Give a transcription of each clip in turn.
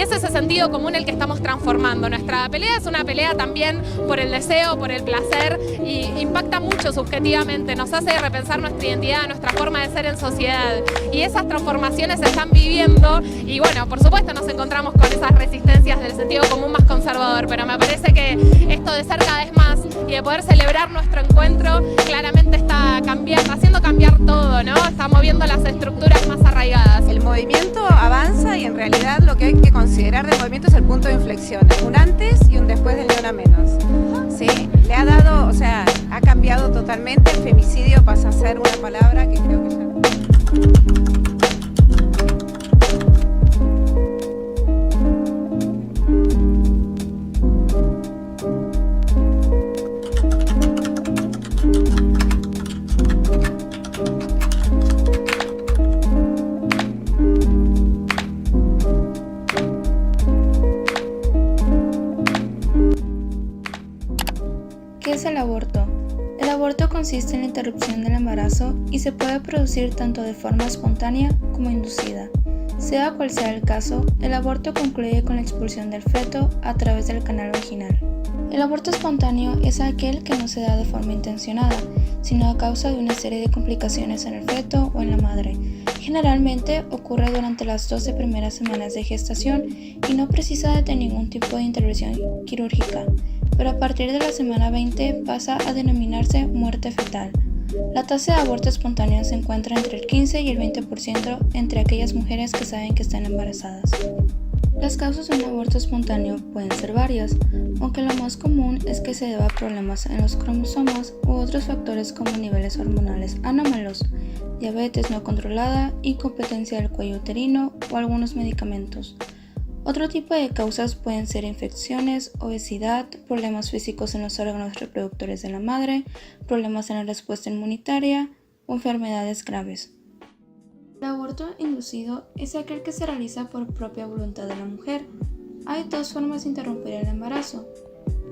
es ese sentido común el que estamos transformando. Nuestra pelea es una pelea también por el deseo, por el placer, y impacta mucho subjetivamente, nos hace repensar nuestra identidad, nuestra forma de ser en sociedad, y esas transformaciones se están viviendo, y bueno, por supuesto nos encontramos con esas resistencias del sentido común más conservador, pero me parece que esto de ser cada vez más y de poder celebrar nuestro encuentro claramente está cambiando, haciendo cambiar todo, ¿no? Está moviendo las estructuras más arraigadas. El movimiento avanza y en realidad lo que hay que considerar del movimiento es el punto de inflexión, un antes y un después del Ni Una Menos. ¿Sí? Le ha dado, o sea, ha cambiado totalmente, el femicidio pasa a ser una palabra que creo que ya... ¿Qué es el aborto? El aborto consiste en la interrupción del embarazo y se puede producir tanto de forma espontánea como inducida. Sea cual sea el caso, el aborto concluye con la expulsión del feto a través del canal vaginal. El aborto espontáneo es aquel que no se da de forma intencionada, sino a causa de una serie de complicaciones en el feto o en la madre. Generalmente ocurre durante las 12 primeras semanas de gestación y no precisa de ningún tipo de intervención quirúrgica, pero a partir de la semana 20 pasa a denominarse muerte fetal. La tasa de aborto espontáneo se encuentra entre el 15 y el 20% entre aquellas mujeres que saben que están embarazadas. Las causas de un aborto espontáneo pueden ser varias, aunque lo más común es que se deba a problemas en los cromosomas u otros factores como niveles hormonales anómalos, diabetes no controlada, incompetencia del cuello uterino o algunos medicamentos. Otro tipo de causas pueden ser infecciones, obesidad, problemas físicos en los órganos reproductores de la madre, problemas en la respuesta inmunitaria o enfermedades graves. El aborto inducido es aquel que se realiza por propia voluntad de la mujer. Hay dos formas de interrumpir el embarazo,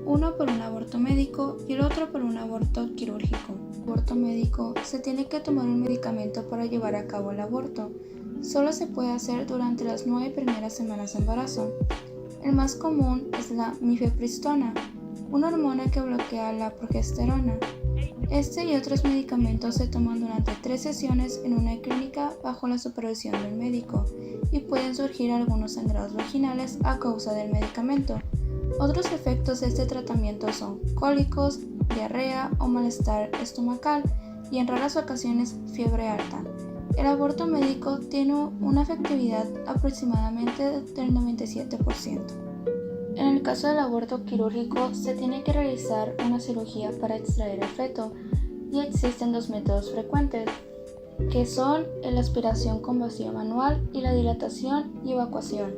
uno por un aborto médico y el otro por un aborto quirúrgico. El aborto médico se tiene que tomar un medicamento para llevar a cabo el aborto. Solo se puede hacer durante las 9 primeras semanas de embarazo. El más común es la mifepristona, una hormona que bloquea la progesterona. Este y otros medicamentos se toman durante 3 sesiones en una clínica bajo la supervisión del médico y pueden surgir algunos sangrados vaginales a causa del medicamento. Otros efectos de este tratamiento son cólicos, diarrea o malestar estomacal y en raras ocasiones fiebre alta. El aborto médico tiene una efectividad aproximadamente del 97%. En el caso del aborto quirúrgico se tiene que realizar una cirugía para extraer el feto y existen dos métodos frecuentes, que son la aspiración con vacío manual y la dilatación y evacuación.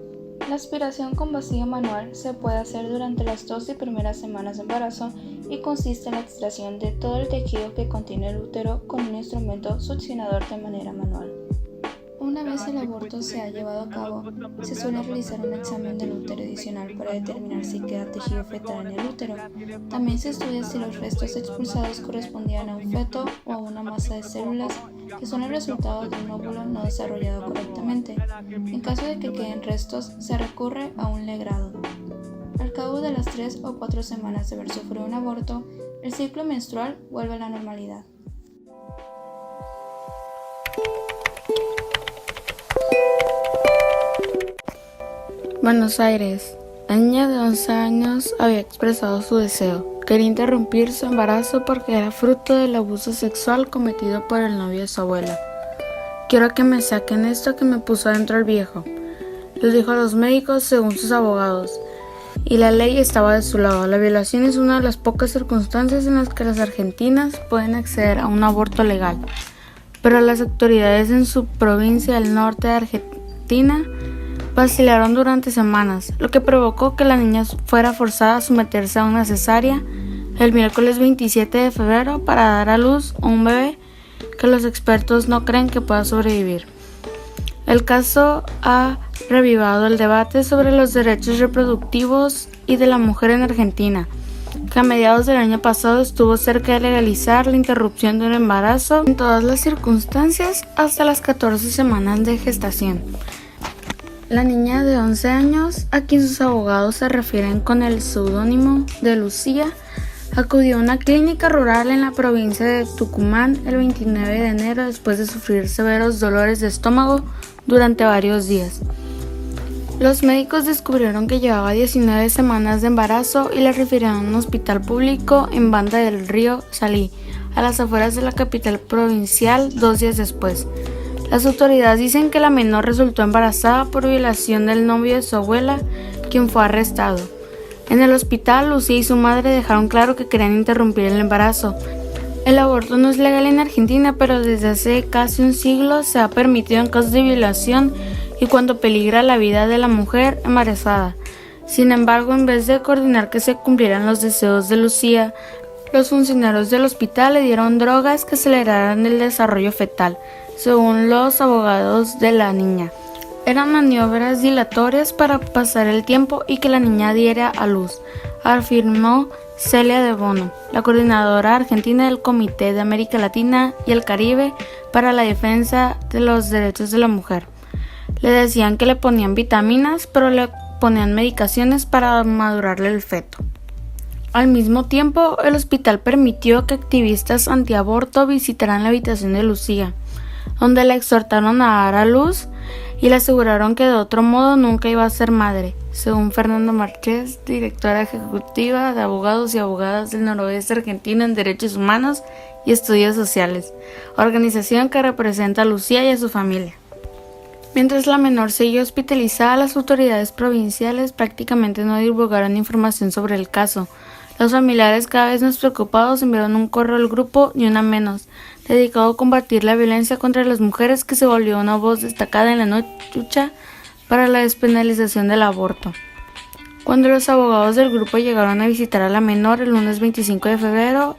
La aspiración con vacío manual se puede hacer durante las 12 primeras semanas de embarazo y consiste en la extracción de todo el tejido que contiene el útero con un instrumento succionador de manera manual. Una vez el aborto se ha llevado a cabo, se suele realizar un examen del útero adicional para determinar si queda tejido fetal en el útero. También se estudia si los restos expulsados correspondían a un feto o a una masa de células que son el resultado de un óvulo no desarrollado correctamente. En caso de que queden restos, se recurre a un legrado. Al cabo de las 3 o 4 semanas de haber sufrido un aborto, el ciclo menstrual vuelve a la normalidad. Buenos Aires. La niña de 11 años había expresado su deseo. Quería interrumpir su embarazo porque era fruto del abuso sexual cometido por el novio de su abuela. Quiero que me saquen esto que me puso adentro el viejo, les dijo a los médicos según sus abogados. Y la ley estaba de su lado. La violación es una de las pocas circunstancias en las que las argentinas pueden acceder a un aborto legal. Pero las autoridades en su provincia del norte de Argentina vacilaron durante semanas, lo que provocó que la niña fuera forzada a someterse a una cesárea el miércoles 27 de febrero para dar a luz a un bebé que los expertos no creen que pueda sobrevivir. El caso ha revivado el debate sobre los derechos reproductivos y de la mujer en Argentina, que a mediados del año pasado estuvo cerca de legalizar la interrupción de un embarazo en todas las circunstancias hasta las 14 semanas de gestación. La niña de 11 años, a quien sus abogados se refieren con el seudónimo de Lucía, acudió a una clínica rural en la provincia de Tucumán el 29 de enero después de sufrir severos dolores de estómago durante varios días. Los médicos descubrieron que llevaba 19 semanas de embarazo y la refirieron a un hospital público en Banda del Río Salí, a las afueras de la capital provincial, 2 días después. Las autoridades dicen que la menor resultó embarazada por violación del novio de su abuela, quien fue arrestado. En el hospital, Lucía y su madre dejaron claro que querían interrumpir el embarazo. El aborto no es legal en Argentina, pero desde hace casi un siglo se ha permitido en casos de violación y cuando peligra la vida de la mujer embarazada. Sin embargo, en vez de coordinar que se cumplieran los deseos de Lucía, los funcionarios del hospital le dieron drogas que aceleraran el desarrollo fetal, según los abogados de la niña. Eran maniobras dilatorias para pasar el tiempo y que la niña diera a luz, afirmó Celia de Bono, la coordinadora argentina del Comité de América Latina y el Caribe para la defensa de los derechos de la mujer. Le decían que le ponían vitaminas, pero le ponían medicaciones para madurarle el feto. Al mismo tiempo, el hospital permitió que activistas antiaborto visitaran la habitación de Lucía, donde la exhortaron a dar a luz y le aseguraron que de otro modo nunca iba a ser madre, según Fernando Marchés, directora ejecutiva de Abogados y Abogadas del Noroeste Argentino en Derechos Humanos y Estudios Sociales, organización que representa a Lucía y a su familia. Mientras la menor seguía hospitalizada, las autoridades provinciales prácticamente no divulgaron información sobre el caso. Los familiares, cada vez más preocupados, enviaron un correo al grupo Ni Una Menos, dedicado a combatir la violencia contra las mujeres, que se volvió una voz destacada en la lucha para la despenalización del aborto. Cuando los abogados del grupo llegaron a visitar a la menor el lunes 25 de febrero,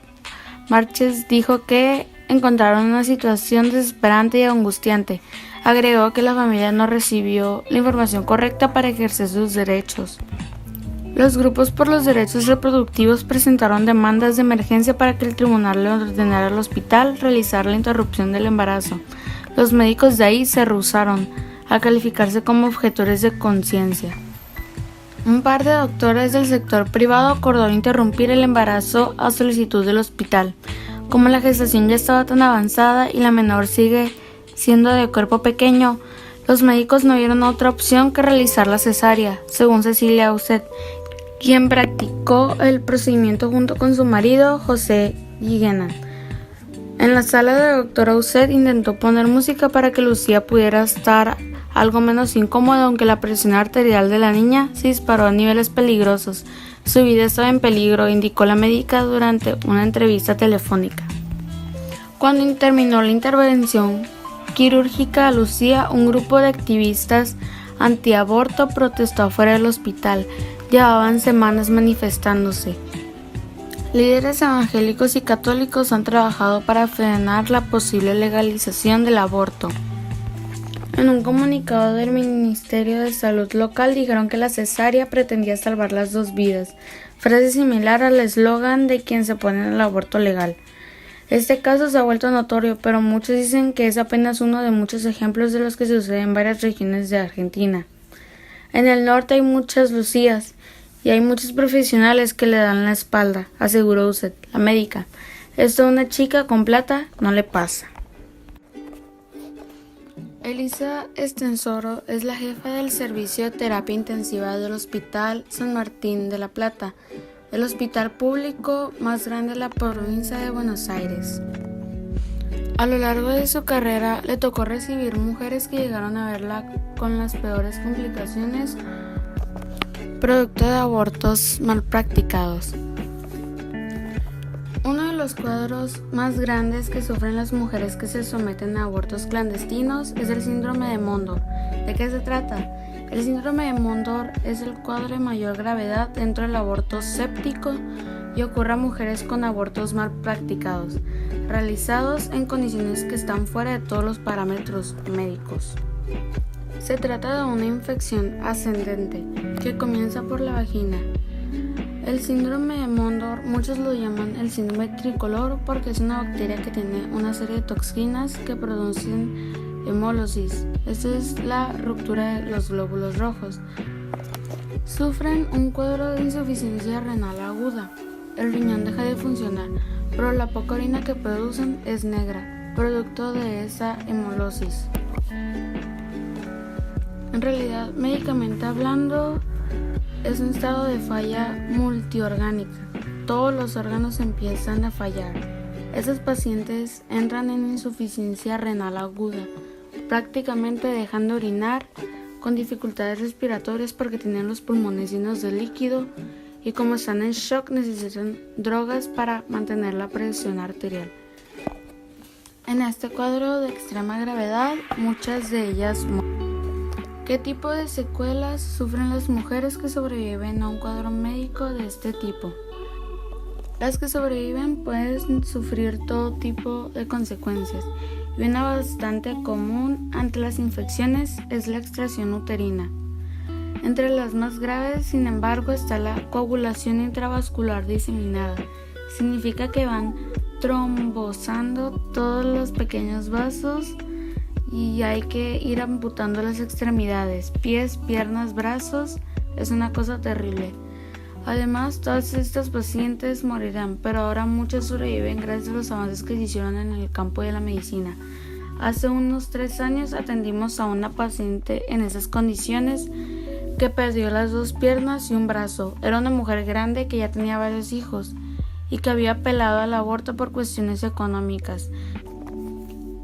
Marches dijo que encontraron una situación desesperante y angustiante. Agregó que la familia no recibió la información correcta para ejercer sus derechos. Los grupos por los derechos reproductivos presentaron demandas de emergencia para que el tribunal le ordenara al hospital realizar la interrupción del embarazo. Los médicos de ahí se rehusaron a calificarse como objetores de conciencia. Un par de doctores del sector privado acordó interrumpir el embarazo a solicitud del hospital. Como la gestación ya estaba tan avanzada y la menor sigue siendo de cuerpo pequeño, los médicos no vieron otra opción que realizar la cesárea, según Cecilia Auset, quien practicó el procedimiento junto con su marido, José Guiguena. En la sala de doctor Auset intentó poner música para que Lucía pudiera estar algo menos incómoda, aunque la presión arterial de la niña se disparó a niveles peligrosos. Su vida estaba en peligro, indicó la médica durante una entrevista telefónica. Cuando terminó la intervención quirúrgica a Lucía, un grupo de activistas antiaborto protestó afuera del hospital. Llevaban semanas manifestándose. Líderes evangélicos y católicos han trabajado para frenar la posible legalización del aborto. En un comunicado del Ministerio de Salud local dijeron que la cesárea pretendía salvar las 2 vidas, frase similar al eslogan de quien se opone al aborto legal. Este caso se ha vuelto notorio, pero muchos dicen que es apenas uno de muchos ejemplos de los que suceden en varias regiones de Argentina. En el norte hay muchas Lucías y hay muchos profesionales que le dan la espalda, aseguró Uset, la médica. Esto a una chica con plata no le pasa. Elisa Estensoro es la jefa del servicio de terapia intensiva del Hospital San Martín de la Plata, el hospital público más grande de la provincia de Buenos Aires. A lo largo de su carrera le tocó recibir mujeres que llegaron a verla con las peores complicaciones producto de abortos mal practicados. Uno de los cuadros más grandes que sufren las mujeres que se someten a abortos clandestinos es el síndrome de Mondor. ¿De qué se trata? El síndrome de Mondor es el cuadro de mayor gravedad dentro del aborto séptico y ocurre a mujeres con abortos mal practicados, realizados en condiciones que están fuera de todos los parámetros médicos. Se trata de una infección ascendente que comienza por la vagina. El síndrome de Mondor, muchos lo llaman el síndrome tricolor porque es una bacteria que tiene una serie de toxinas que producen hemólisis. Esta es la ruptura de los glóbulos rojos. Sufren un cuadro de insuficiencia renal aguda. El riñón deja de funcionar, pero la poca orina que producen es negra, producto de esa hemólisis. En realidad, médicamente hablando, es un estado de falla multiorgánica. Todos los órganos empiezan a fallar. Esos pacientes entran en insuficiencia renal aguda, prácticamente dejan de orinar, con dificultades respiratorias porque tienen los pulmones llenos de líquido y como están en shock necesitan drogas para mantener la presión arterial. En este cuadro de extrema gravedad, muchas de ellas mueren. ¿Qué tipo de secuelas sufren las mujeres que sobreviven a un cuadro médico de este tipo? Las que sobreviven pueden sufrir todo tipo de consecuencias y una bastante común ante las infecciones es la extracción uterina. Entre las más graves, sin embargo, está la coagulación intravascular diseminada. Significa que van trombosando todos los pequeños vasos y hay que ir amputando las extremidades, pies, piernas, brazos. Es una cosa terrible. Además, todas estas pacientes morirán, pero ahora muchas sobreviven gracias a los avances que se hicieron en el campo de la medicina. Hace unos 3 años atendimos a una paciente en esas condiciones que perdió las 2 piernas y un brazo. Era una mujer grande que ya tenía varios hijos y que había apelado al aborto por cuestiones económicas.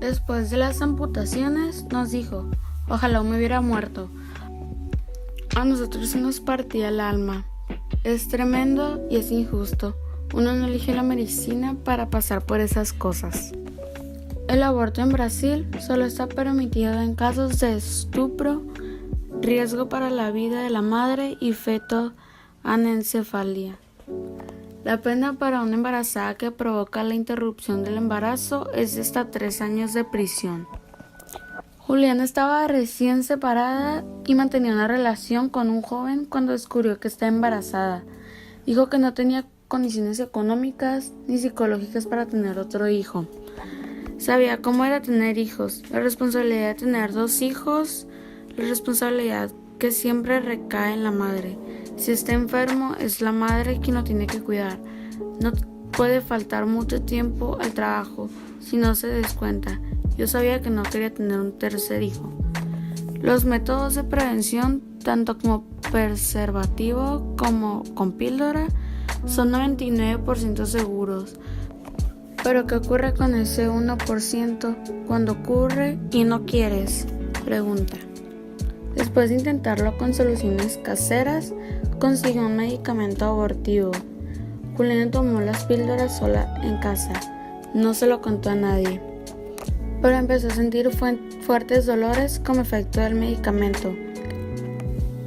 Después de las amputaciones nos dijo, ojalá me hubiera muerto. A nosotros se nos partía el alma. Es tremendo y es injusto. Uno no elige la medicina para pasar por esas cosas. El aborto en Brasil solo está permitido en casos de estupro, riesgo para la vida de la madre y feto anencefalia. La pena para una embarazada que provoca la interrupción del embarazo es de hasta 3 años de prisión. Juliana estaba recién separada y mantenía una relación con un joven cuando descubrió que estaba embarazada. Dijo que no tenía condiciones económicas ni psicológicas para tener otro hijo. Sabía cómo era tener hijos, la responsabilidad de tener 2 hijos, la responsabilidad que siempre recae en la madre. Si está enfermo, es la madre quien lo tiene que cuidar. No puede faltar mucho tiempo al trabajo si no se descuenta. Yo sabía que no quería tener un tercer hijo. Los métodos de prevención, tanto como preservativo como con píldora, son 99% seguros. ¿Pero qué ocurre con ese 1% cuando ocurre y no quieres? Pregunta. Después de intentarlo con soluciones caseras, consiguió un medicamento abortivo. Juliana tomó las píldoras sola en casa. No se lo contó a nadie. Pero empezó a sentir fuertes dolores como efecto del medicamento,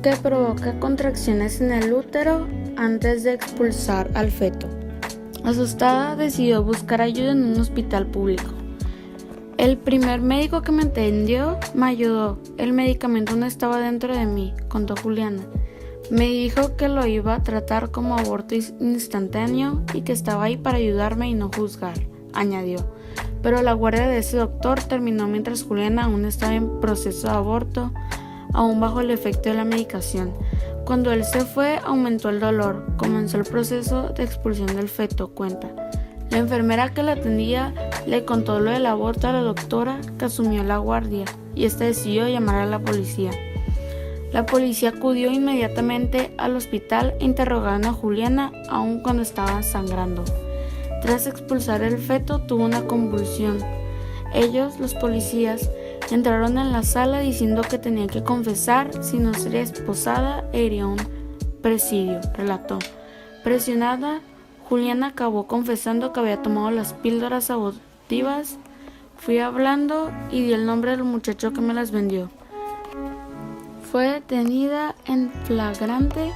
que provoca contracciones en el útero antes de expulsar al feto. Asustada, decidió buscar ayuda en un hospital público. El primer médico que me atendió me ayudó. El medicamento no estaba dentro de mí, contó Juliana. Me dijo que lo iba a tratar como aborto instantáneo y que estaba ahí para ayudarme y no juzgar, añadió. Pero la guardia de ese doctor terminó mientras Juliana aún estaba en proceso de aborto, aún bajo el efecto de la medicación. Cuando él se fue, aumentó el dolor. Comenzó el proceso de expulsión del feto, cuenta. La enfermera que la atendía le contó lo del aborto a la doctora, que asumió la guardia, y esta decidió llamar a la policía. La policía acudió inmediatamente al hospital e interrogaron a Juliana aún cuando estaba sangrando. Tras expulsar el feto, tuvo una convulsión. Ellos, los policías, entraron en la sala diciendo que tenía que confesar si no sería esposada e iría a un presidio, relató. Presionada, Juliana acabó confesando que había tomado las píldoras abortivas. Fui hablando y di el nombre del muchacho que me las vendió. Fue detenida en flagrante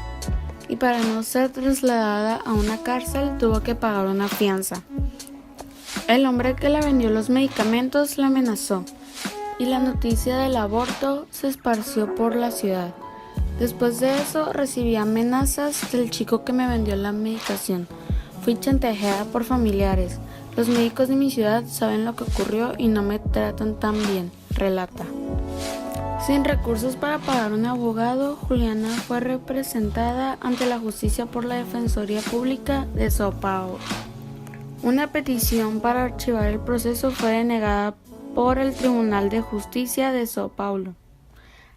y para no ser trasladada a una cárcel tuvo que pagar una fianza. El hombre que le vendió los medicamentos la amenazó y la noticia del aborto se esparció por la ciudad. Después de eso recibí amenazas del chico que me vendió la medicación. Fui chantajeada por familiares. Los médicos de mi ciudad saben lo que ocurrió y no me tratan tan bien. relata. Sin recursos para pagar un abogado, Juliana fue representada ante la justicia por la Defensoría Pública de São Paulo. Una petición para archivar el proceso fue denegada por el Tribunal de Justicia de São Paulo.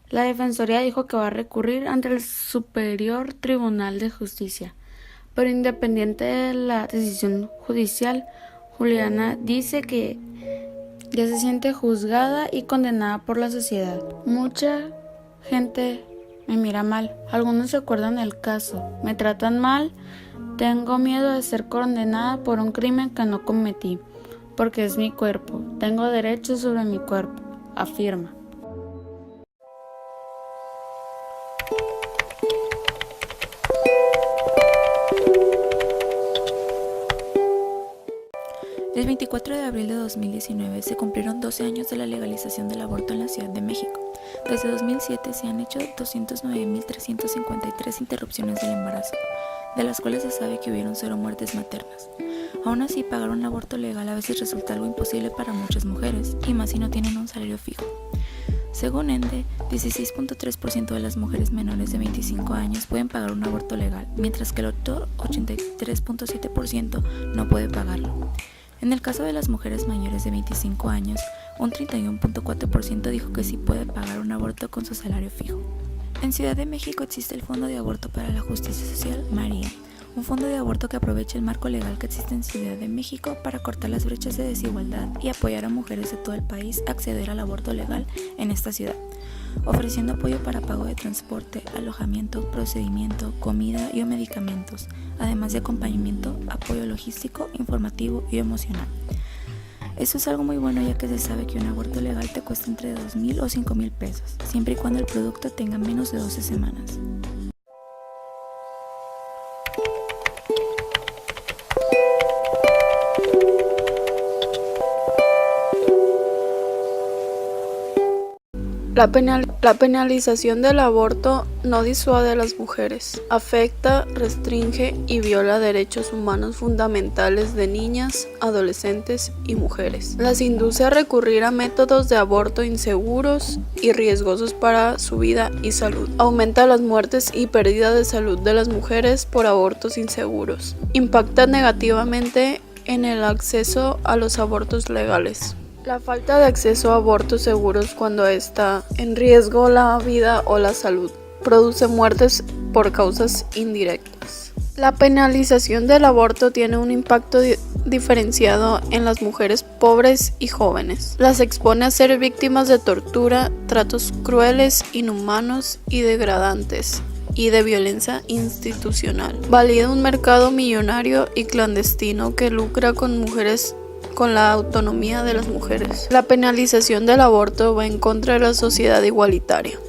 La Defensoría dijo que va a recurrir ante el Superior Tribunal de Justicia, pero independiente de la decisión judicial, Juliana dice que ya se siente juzgada y condenada por la sociedad. Mucha gente me mira mal, algunos recuerdan el caso, me tratan mal, tengo miedo de ser condenada por un crimen que no cometí, porque es mi cuerpo, tengo derechos sobre mi cuerpo, afirma. El 24 de abril de 2019 se cumplieron 12 años de la legalización del aborto en la Ciudad de México. Desde 2007 se han hecho 209.353 interrupciones del embarazo, de las cuales se sabe que hubieron 0 muertes maternas. Aún así, pagar un aborto legal a veces resulta algo imposible para muchas mujeres, y más si no tienen un salario fijo. Según ENDE, 16.3% de las mujeres menores de 25 años pueden pagar un aborto legal, mientras que el otro 83.7% no puede pagarlo. En el caso de las mujeres mayores de 25 años, un 31.4% dijo que sí puede pagar un aborto con su salario fijo. En Ciudad de México existe el Fondo de Aborto para la Justicia Social, María, un fondo de aborto que aprovecha el marco legal que existe en Ciudad de México para cortar las brechas de desigualdad y apoyar a mujeres de todo el país a acceder al aborto legal en esta ciudad, ofreciendo apoyo para pago de transporte, alojamiento, procedimiento, comida y medicamentos, además de acompañamiento, apoyo logístico, informativo y emocional. Esto es algo muy bueno, ya que se sabe que un aborto legal te cuesta entre 2,000 o 5,000 pesos, siempre y cuando el producto tenga menos de 12 semanas. La penalización del aborto no disuade a las mujeres, afecta, restringe y viola derechos humanos fundamentales de niñas, adolescentes y mujeres. Las induce a recurrir a métodos de aborto inseguros y riesgosos para su vida y salud. Aumenta las muertes y pérdida de salud de las mujeres por abortos inseguros. Impacta negativamente en el acceso a los abortos legales. La falta de acceso a abortos seguros cuando está en riesgo la vida o la salud produce muertes por causas indirectas. La penalización del aborto tiene un impacto diferenciado en las mujeres pobres y jóvenes. Las expone a ser víctimas de tortura, tratos crueles, inhumanos y degradantes, y de violencia institucional. Valida un mercado millonario y clandestino que lucra con mujeres, con la autonomía de las mujeres. La penalización del aborto va en contra de la sociedad igualitaria.